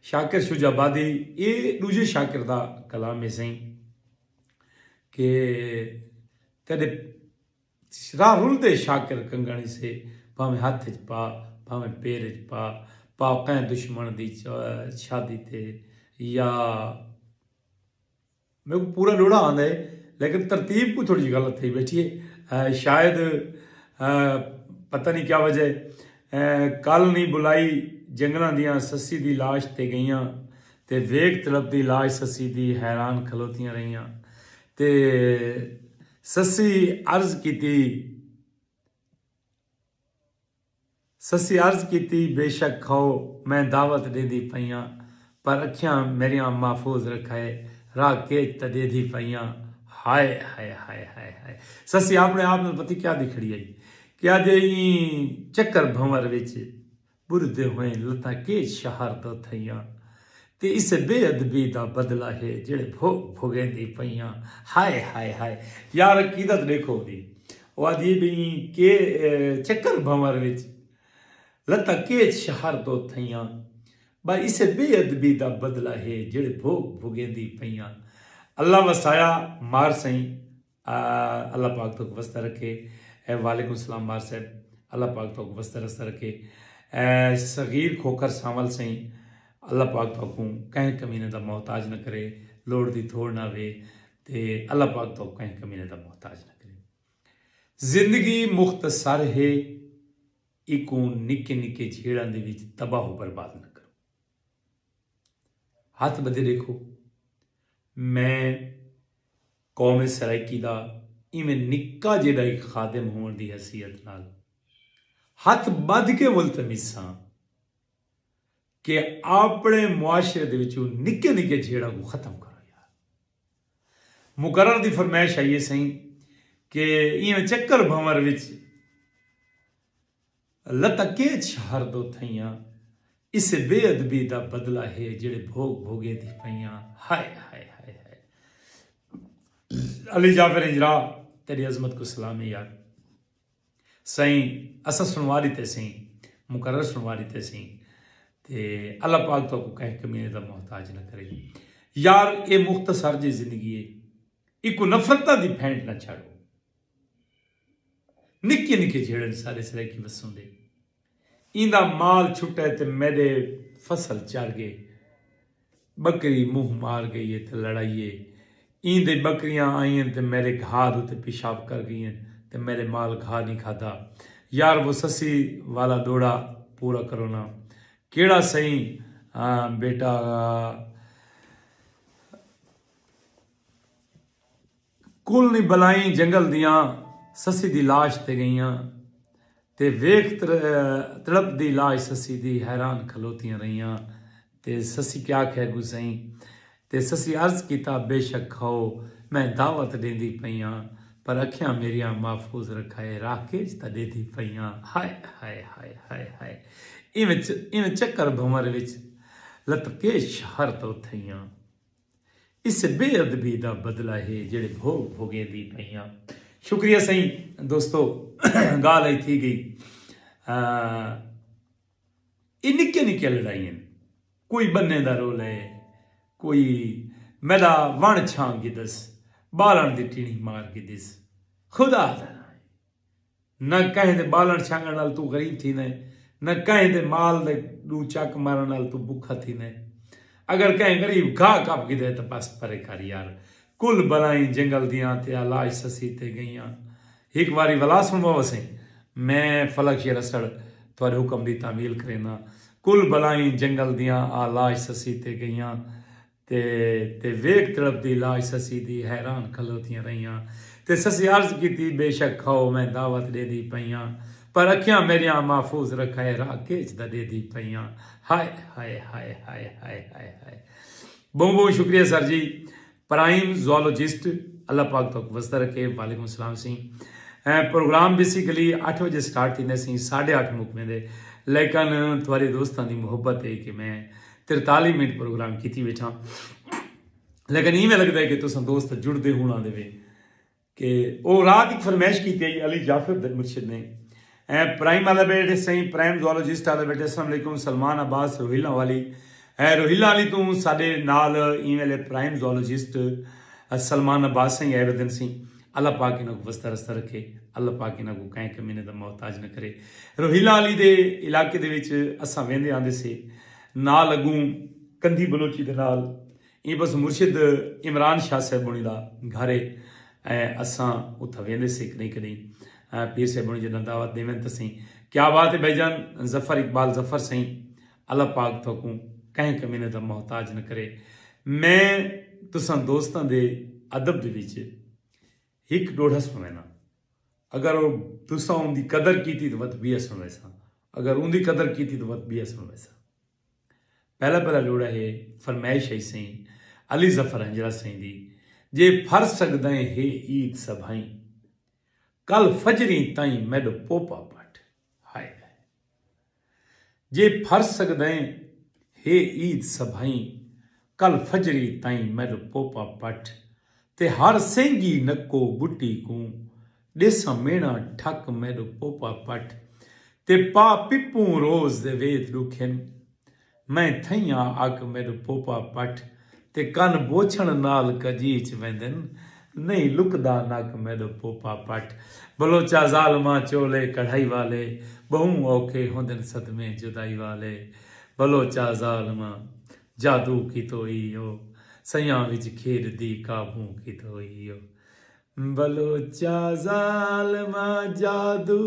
शाकिर शुजाबादी ये दूजे शाकिर दा कलाम है सही कि तेरे राह रुल दे शाकिर कंगणी से भावें हाथ च पा भावें पैर च पा पाकें दुश्मन दी शादी ते या मेरे को पूरा लोड़ा आंदा है लेकिन तरतीब को थोड़ी गलत थी बैठी है शायद पता नहीं क्या वजह कल नहीं बुलाई जंगलों दियाँ सस्सी दी लाश ते गईयां ते वेग तलब दी लाश सस्सी दी हैरान खलोतियां रहियां ते सस्सी अर्ज की बेशक खाओ मैं दावत दे दी पईयां पर अखियां मेरियां महफूज रखाए राह के तदे दी पईयां हाय हाय हाय हाय हाय। सस्सी अपने आप में पति क्या दिखड़ी आई क्या जे चक्कर भंवर विच बुरदे हुए लता के शहर तो थईयां ते इस बेअदबी दा बदला है जेड़े भोगेंदी पईयां हाय हाय हाय। यार अकीदत देखो दी वो आदि भी के चक्कर भंवर विच लता के शहर तो थईयां बा इस बेअदबी दा बदला है जेड़े भोगेंदी पईयां। अल्लाह वसाया मार सही अल्लाह पाक तो वस्ता रखे। वालेकुम सलाम मार साहब अल्लाह पाक तो वस्ता रस्ता रखे। सगीर खोकर सावल सही अल्लाह पाक तो कहीं कमीने दा मोहताज न करे लोड़ दी थोड़ ना वे ते अल्लाह पाक तो कहीं कमीने दा मोहताज न करे। जिंदगी मुख्तसर है इको निके निके झेड़ां दे विच तबाह बर्बाद न करो। हाथ बदे देखो मैं कौम सराइकी दा इवें निक्का जेड़ा एक खादिम होने की हैसियत नाल हाथ बध के मुलतमिस हाँ कि अपने मुआशरे दे विचों निके निके झेड़ा को खत्म करो। यार मुकर्रर दी फरमाइश आई है सही कि इवें चक्कर भंवर विच लतके शहर दो थईयां इस बेअदबी दा बदला है जेड़े भोगे दी पईयां हाय हाय हाय हाय। अली जाफर इजरा तेरी अजमत को सलाम है यार। सही असा सुनवारी ते सही मुकर्रर सुनवारी ते सही ते अल्लाह पाक तो कहीं कमीने का मोहताज न करे यार। ये मुख्तसर जी जिंदगी है, एक नफरत की फैंट ना छाड़ो। निक्के निक्के जेड़े सारे सिरे की वसों दे इंदा माल छुट्टा ते मेरे फसल चर गए, बकरी मुंह मार गई है तो लड़ाइए इंदे बकरियां आई हैं तो मेरे घाह उत्ते पेशाब कर गई हैं तो मेरे माल घाह नहीं खाता। यार वो ससी वाला दौड़ा पूरा करो ना केड़ा सही। बेटा कुल नहीं बलाई जंगल दियां ससी दी लाश ते गईयां ते वेख तड़प दी लाश ससी दी हैरान खलोतियां रहियां ते ससी क्या आखे गुसाई ते ससी अर्ज किया बेशक खाओ मैं दावत देंदी पईयां पर अखियां मेरियां महफूज रखाए राकेश त देदी पईयां। हाय हाय हाय हाय हाय इवें चक्कर भंवर विच लतके शहर तो थईयां इस बेअदबी का बदला है जेड़े भोग भोगे दी पईयां। शुक्रिया सही दोस्तों गाल आई थी गई। ये निक्के निक्के लड़ाइयां कोई बन्ने का रोल है कोई मेरा वण छां गिदस बालन दी टीणी मार गिदिस खुदा दा ना कहें दे बालन छांगण नाल तू गरीब थी ने न कहें दे माल दे दू चक मारन नाल तू भुखा थी ने। अगर कहें गरीब घाह कप गिदे तो बस परे कर यार। कुल बलाई जंगल दियां ते लाश ससी ते गईयां। एक बारी वला सुनवाओ से मैं फलक शेर असड़ थोड़े हुक्म की तामील करेना। कुल बलाई जंगल दियां लाश ससी ते गईयां ते वेख तड़प दी लाश ससी दी हैरान खलोतियां रहियां ते ससी अर्ज की बेशक खाओ मैं दावत दे दी पईयां पर अखियां मेरियां महफूज रखाए राकेश दा दे दी पईयां। हाय हाय हाय हाय हाय हाय हाय। बहुत बहुत शुक्रिया सर जी। प्राइम ज़ूलॉजिस्ट अल्लाह पाक तो वस्ता रखे। वालेकुम सलाम सी। प्रोग्राम बेसिकली 8 बजे स्टार्ट थी सी 8:30 मुकमे दे लेकिन थोड़ी दोस्तों की मुहब्बत है कि मैं 43 मिनट प्रोग्राम की बैठा लेकिन इवें लगता है कि तुम दोस्त जुड़ते होना दे कि वो रात एक फरमाइश की अली जाफर मुर्शिद ने प्राइम वाले बेटे सही प्राइम ज़ूलॉजिस्ट वाले बेटे अस्सलाम वालेकुम सलमान अब्बास रोहिला वाली रोहिला वाली तू साडे नाल email prime zoologist Salman Abbas सही आए दिन सी। अल्लाह पाक इन्हों को वस्ता रस्ता रखे। अल्लाह पाक इन्हों को कहीं कमीने का मोहताज न करे। रोहिला वाली दे इलाके दे विच असां वेंदे आंदे से नाल अगूं कंधी बलोची दे नाल ये बस मुर्शिद इमरान शाह साहब होनी दा घर है असां उत्थे वेंदे से कहीं कहीं पीर साहब होनी जिन्ना दावत देवें तो सही। क्या बात है भाईजान जफ़र इकबाल जफ़र सही। अल्लाह पाक तो को कहीं कमीने का मोहताज न करे। मैं तुसां दोस्तां दे अदब दे विच एक डोढ़ा सुनना अगर तुसां उनकी कदर की तो वत भी सुन वैसा अगर उनकी कदर की तो वत भी सुन वैसा। पहला लोड़ा है फरमाइश है सही अली जफर हंजरा सही दी जे फर सकदा है ईद सभाई कल फजरी ताई मैडो पोपा पट। हाय जे फर सकदा है ईद सभाई कल फजरी ताई मैडो पोपा पट ते हर सेंगी नक्को बुटी को देसा मेना ठक मैडो पोपा पट ते पा पिपू रोज दे वेद रुखन मैं थैया अक मेरे पोपा पट ते कन बोछण नाल कजीच वेंदन नहीं लुकदा नक मेरे पोपा पट। बलोचा जालमा चोले कढ़ाई वाले बहु औखे होंदन सदमे जुदाई वाले बलोचा जालमा जादू की तोई हो सयां विच खेड दी काबू की तोई हो बलोचा जालमा जादू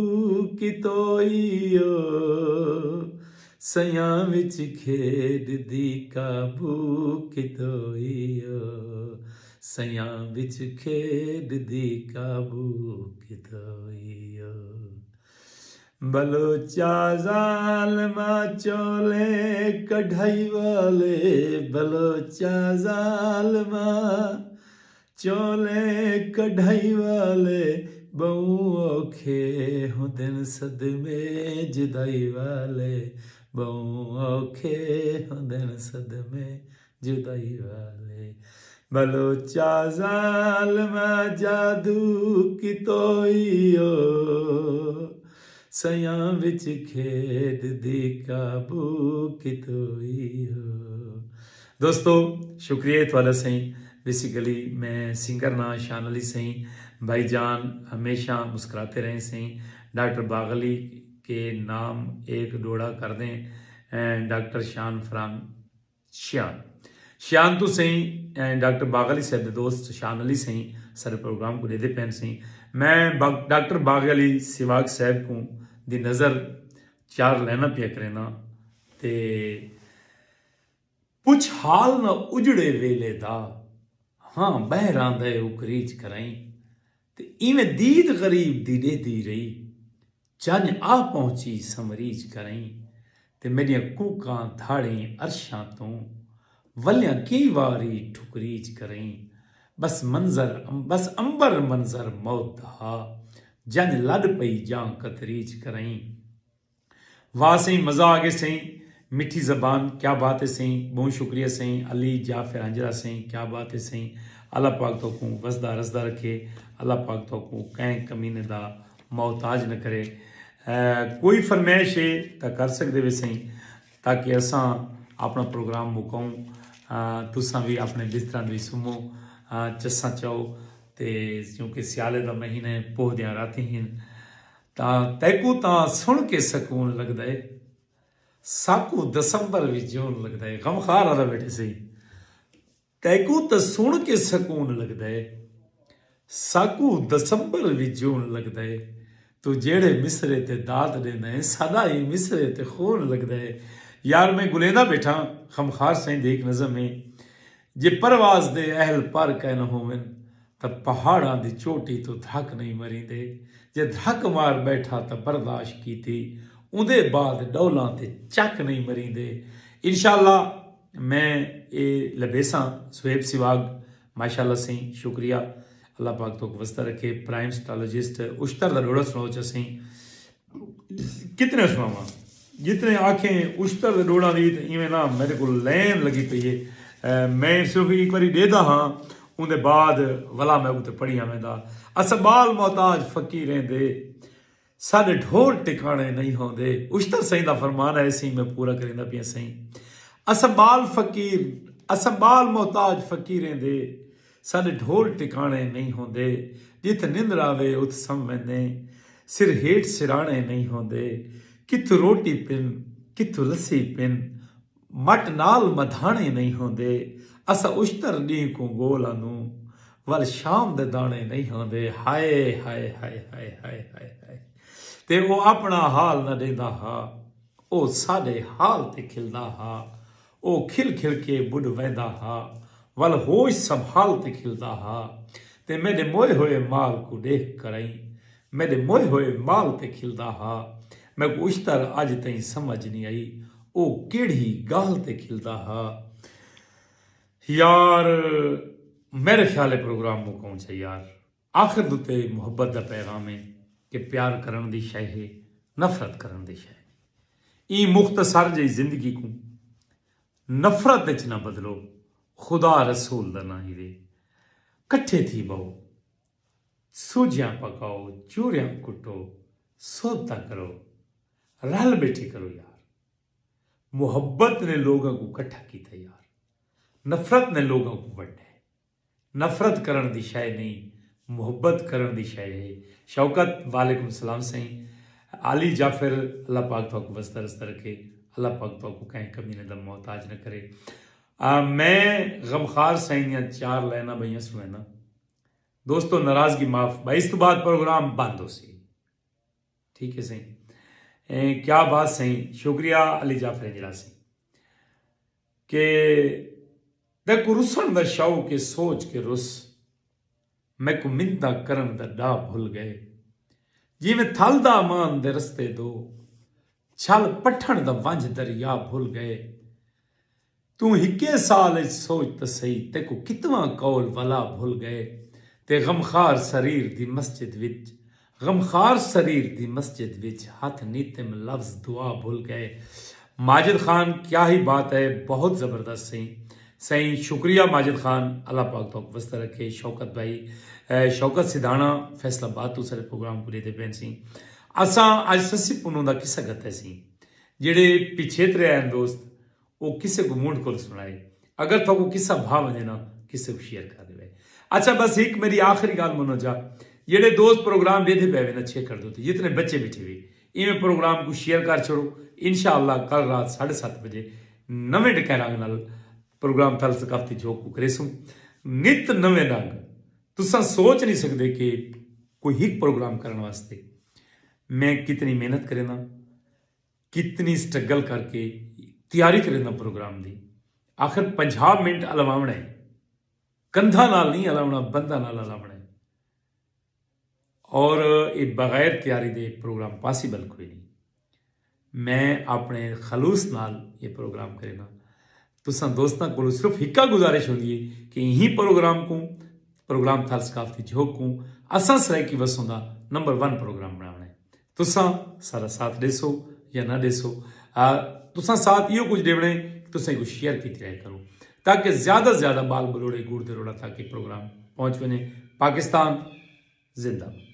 की तोई हो सयां विच खेड दी काबू कितोईयो सयां विच खेड दी काबू कितोईयो बलोचा जालमा चोले कढ़ाई वाले बलोचा जालमा चोले कढ़ाई वाले बहु औखे होंदन सदमे जुदाई वाले बहु औखे होंदन सदमे जुदाई वाले बलोचा जालमा जादू की तोईयो सयां विच खेड दी काबू कितोई हो। दोस्तों शुक्रिया थोड़ा सही। बेसिकली मैं सिंगर ना शान अली सही भाईजान हमेशा मुस्कुराते रहें सही। डॉक्टर बागली के नाम एक डोड़ा कर दें डॉक्टर शान फराम शान तो सही डॉक्टर बागली साहब के दोस्त शान अली सही सारे प्रोग्राम को देते पैन सही। मैं डॉक्टर बागली सिवाग साहब को दी नज़र चार लैना पिया करेना ते पुछ हाल न उजड़े वेले दा हाँ बहरां दे उकरीच कराई ते इवें दीद गरीब दी देदी रही जन आ पहुंची समरीज कराई ते मेरिया कूकां धाड़ी अरशां तो वलियां कई वारी ठुकरीज कराई बस अंबर मंजर मौत हा जन लड़ पई जां कतरीज कराई। वाह सही मज़ा आ गया सही मिठी ज़बान क्या बात है सही। बहुत शुक्रिया सही अली जाफर अंजरा सही क्या बात है सही। अल्लाह पाक तो को वसदा रसदा रखे। अल्लाह पाक तो को कंहिं कमीने दा मोहताज न करे। कोई फरमाइश है तो कर सकते वे सही ताकि असां अपना प्रोग्राम मुकाऊं तुसां भी अपने बिस्तरां भी सुमो चस्सां चाओ ते क्योंकि सियाले का महीना है पोहदियां राती हैं तैकू तां सुन के सकून लगता है साकू दसंबर भी जून लगता है गमखार आला बैठे सही तैकू तो सुन के सकून लगता है साकू दसंबर भी जून लगता है तू जेड़े मिसरे ते दाद देना है सदा ही मिसरे ते खून लगता है। यार मैं गुलेदा बैठा खमखार सही देख नज़म में जे परवाज दे अहल पर कहना होवन तब पहाड़ां दी चोटी तो धक नहीं मरींदे जे धक मार बैठा तो बर्दाश्त की थी उदे बाद डौलां ते चक नहीं मरींदे। इंशाअल्लाह मैं ये लबेसा सुहेब सिवाग माशाअल्लाह सही शुक्रिया अल्लाह पाक तो वस्ता रखे। प्राइम स्टालॉजिस्ट उश्तर दा डोड़ा सुनाओ च कितने सुनावा जितने आखें उश्तर दा डोड़ा दी इवें ना मेरे को लैन लगी पई है। मैं सिर्फ एक बारी देदा हाँ उनके बाद वला मैं उत्ते पढ़िया वेंदा असबाल मोहताज फकीरें दे साडे ढोल टिकाणे नहीं होंदे। उश्तर सही दा फरमान है सी मैं पूरा करेंदा पिया सही असबाल मोहताज फकीरें दे साडे ढोल टिकाणे नहीं होंदे जित निंद्र आवे उत सम वेंदे सिर हेठ सिराणे नहीं होंदे कित रोटी पिन कित लस्सी पिन मट नाल मधाणे नहीं होंदे असा उश्तर डी को गोला नू वल शाम दे दाने नहीं होंदे। हाय हाय हाय हाय हाय हाय हाय ते वो अपना हाल न देंदा हा ओ साडे हाल ते खिलदा हा ओ खिल खिल के बुढ़ वैंदा हा वल होश संभाल ते खिलदा हा ते मेरे मोए होए माल को देख कराई मेरे मोए होए माल ते खिलदा हा मैं को उश्तर अज तई समझ नहीं आई ओ केड़ी गाल ते खिलदा हा। यार मेरे ख्याल प्रोग्राम मुकाऊं छे यार आखिर दुते मुहब्बत दा पैगाम है कि प्यार करन दी शय है नफरत करन दी शय ई मुख्तसर जी जिंदगी को नफरत विच ना बदलो खुदा रसूल दा ना ही वे कट्ठे थी बहो सूजियां पकाओ चूरियां कुटो सोता करो रल बैठी करो यार। मुहब्बत ने लोगों को इकट्ठा किया यार नफरत ने लोगों को वड्डा है। नफरत करण दी शय नहीं मुहब्बत करण दी शय है। शौकत वालेकुम सलाम सही आली जाफिर अल्लाह पाक तो वस्ता रस्ता रखे अल्लाह पाक तो कहीं कमी ने दम मोहताज न करे। मैं गमखार सही चार लाइना भैया सुनैना दोस्तों नाराजगी माफ भाई इस तो बाद प्रोग्राम बंद हो सी ठीक है सही क्या बात सही शुक्रिया अली जाफर जरा सी के देखो रुसन दा शौक के सोच के रुस मैं को मिन्नता करन दा डा भूल गए जिवें थल दा मान दे रस्ते दो छल पठण दा वंज दरिया भूल गए तू हिके साल सोच त सही ते को कितवा कौल वला भूल गए ते गमखार शरीर दी मस्जिद विच गमखार शरीर दी मस्जिद विच हाथ नीतिम लफ्ज दुआ भूल गए। माजिद खान क्या ही बात है बहुत ज़बरदस्त सही शुक्रिया माजिद खान अल्लाह पाक तो वस्ता रखे। शौकत भाई शौकत सिधाना फैसलाबाद तो सारे प्रोग्राम को लेते पैन सी असां अज ससी पुनू का किस्सा गत्ते सी जेड़े पिछे तरे आए दोस्त वो किसे को मूड को सुनाए अगर तो को किस्सा भाव वजे ना किसे को शेयर कर दे। अच्छा बस एक मेरी आखिरी गाल मनो जा जेड़े दोस्त प्रोग्राम देते पे ना छे कर दो जितने बच्चे बैठे हुए इवें प्रोग्राम को शेयर कर छोड़ो। इंशाअल्लाह कल रात 7:30 बजे नवे डकैरंग नाल प्रोग्राम थल सकाफती जोक को करेसूं नित नवे रंग तुसा सोच नहीं सकते कि कोई एक प्रोग्राम करने वास्ते मैं कितनी मेहनत करेना कितनी स्ट्रगल करके तैयारी करेना प्रोग्राम की। आखिर 50 मिनट अलावना है कंधा नाल नहीं अलावना बंदा नाल अलावना है और ये बगैर तैयारी दे प्रोग्राम पॉसिबल कोई नहीं। मैं अपने खलूस नाल ये प्रोग्राम करेना तुसा दोस्तों को सिर्फ हिक्का गुजारिश होती है कि यही प्रोग्राम थाल सकाफती झोक को असा सरायकी वसों का नंबर 1 प्रोग्राम बनाना है। तुसा सारा साथ देसो या ना देसो तुसा साथ यो कुछ देवने तुसा कुछ शेयर की रहा करो ताकि ज़्यादा से ज़्यादा बाल बलोड़े गुड़ दे रोड़ा ताकि प्रोग्राम पहुँच वने। पाकिस्तान जिंदाबाद।